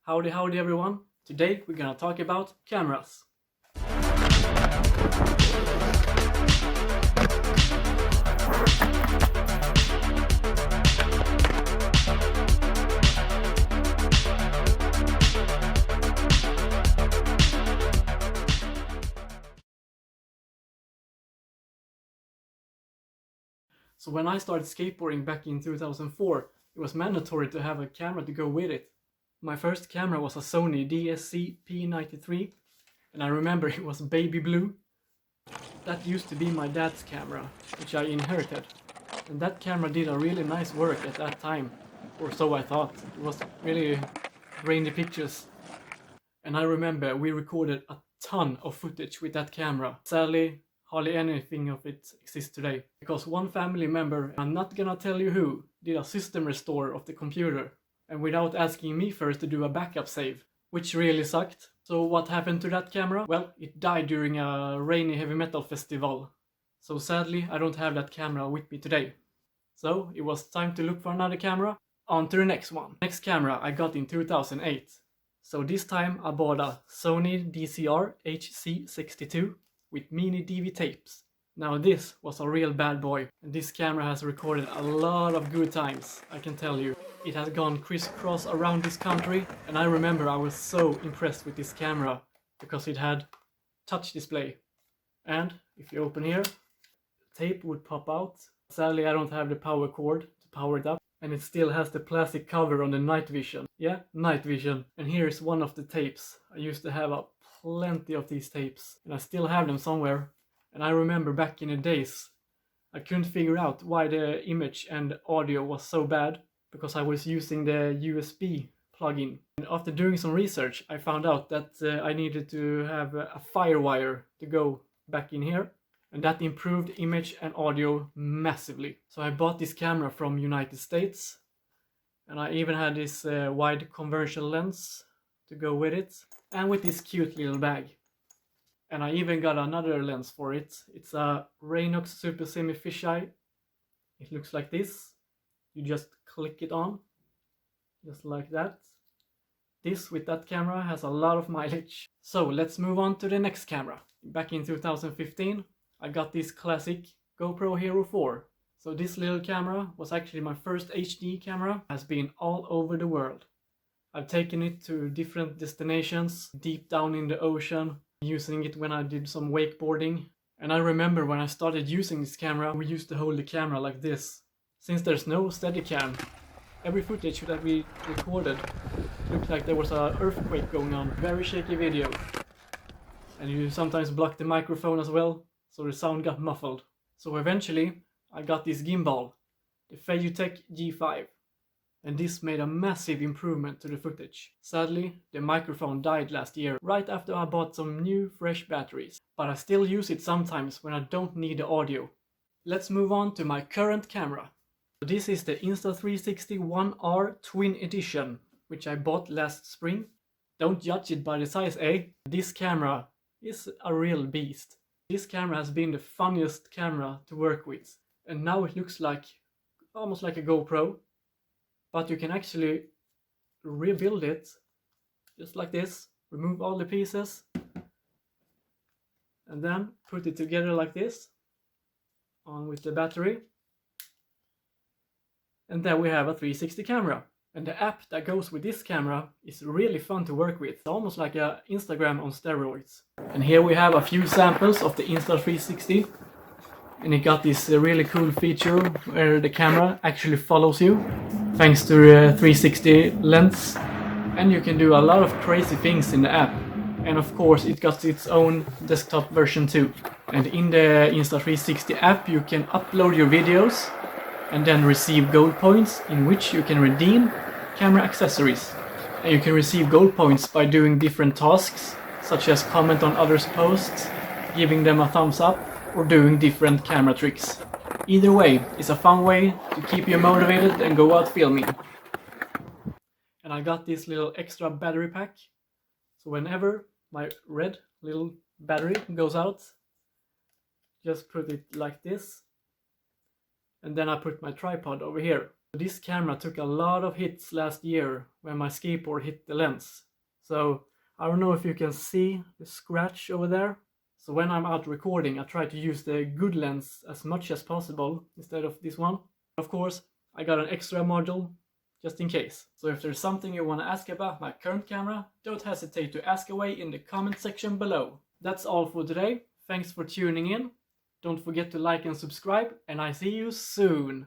Howdy everyone. Today we're gonna talk about cameras. So when I started skateboarding back in 2004, it was mandatory to have a camera to go with it. My first camera was a Sony DSCP93, and I remember it was baby blue. That used to be my dad's camera, which I inherited. And that camera did a really nice work at that time, or so I thought. It was really grainy pictures. And I remember we recorded a ton of footage with that camera. Sadly, hardly anything of it exists today, because one family member, I'm not gonna tell you who, did a system restore of the computer, and without asking me first to do a backup save, which really sucked. So what happened to that camera? Well, it died during a rainy heavy metal festival. So sadly, I don't have that camera with me today. So it was time to look for another camera. On to the next one. Next camera I got in 2008. So this time I bought a Sony DCRHC62 with mini DV tapes. Now this was a real bad boy, and this camera has recorded a lot of good times, I can tell you. It has gone crisscross around this country, and I remember I was so impressed with this camera because it had touch display. And if you open here, tape would pop out. Sadly I don't have the power cord to power it up, and it still has the plastic cover on the night vision. Yeah, night vision. And here is one of the tapes. I used to have plenty of these tapes, and I still have them somewhere. And I remember back in the days, I couldn't figure out why the image and audio was so bad, because I was using the USB plugin. And after doing some research, I found out that I needed to have a firewire to go back in here, and that improved image and audio massively. So I bought this camera from United States, and I even had this wide conversion lens to go with it, and with this cute little bag. And I even got another lens for it. It's a Raynox Super Semi Fisheye. It looks like this. You just click it on, just like that. This with that camera has a lot of mileage. So let's move on to the next camera. Back in 2015, I got this classic GoPro Hero 4. So this little camera was actually my first HD camera. Has been all over the world. I've taken it to different destinations, deep down in the ocean, using it when I did some wakeboarding. And I remember when I started using this camera, we used to hold the camera like this. Since there's no Steadicam, every footage that we recorded looked like there was an earthquake going on. Very shaky video. And you sometimes block the microphone as well, so the sound got muffled. So eventually, I got this gimbal, the Feiyutech G5. And this made a massive improvement to the footage. Sadly, the microphone died last year, right after I bought some new fresh batteries. But I still use it sometimes when I don't need the audio. Let's move on to my current camera. This is the Insta360 1R Twin Edition, which I bought last spring. Don't judge it by the size, eh? This camera is a real beast. This camera has been the funniest camera to work with. And now it looks like almost like a GoPro. But you can actually rebuild it just like this. Remove all the pieces. And then put it together like this. On with the battery. And then we have a 360 camera. And the app that goes with this camera is really fun to work with. It's almost like an Instagram on steroids. And here we have a few samples of the Insta360. And it got this really cool feature where the camera actually follows you, thanks to the 360 lens. And you can do a lot of crazy things in the app. And of course it got its own desktop version too. And in the Insta360 app you can upload your videos and then receive gold points, in which you can redeem camera accessories. And you can receive gold points by doing different tasks, such as comment on others' posts, giving them a thumbs up, or doing different camera tricks. Either way, it's a fun way to keep you motivated and go out filming. And I got this little extra battery pack, so whenever my red little battery goes out, just put it like this, and then I put my tripod over here. This camera took a lot of hits last year when my skateboard hit the lens. So I don't know if you can see the scratch over there. So when I'm out recording, I try to use the good lens as much as possible instead of this one. Of course, I got an extra module just in case. So if there's something you want to ask about my current camera, don't hesitate to ask away in the comment section below. That's all for today. Thanks for tuning in. Don't forget to like and subscribe, and I see you soon.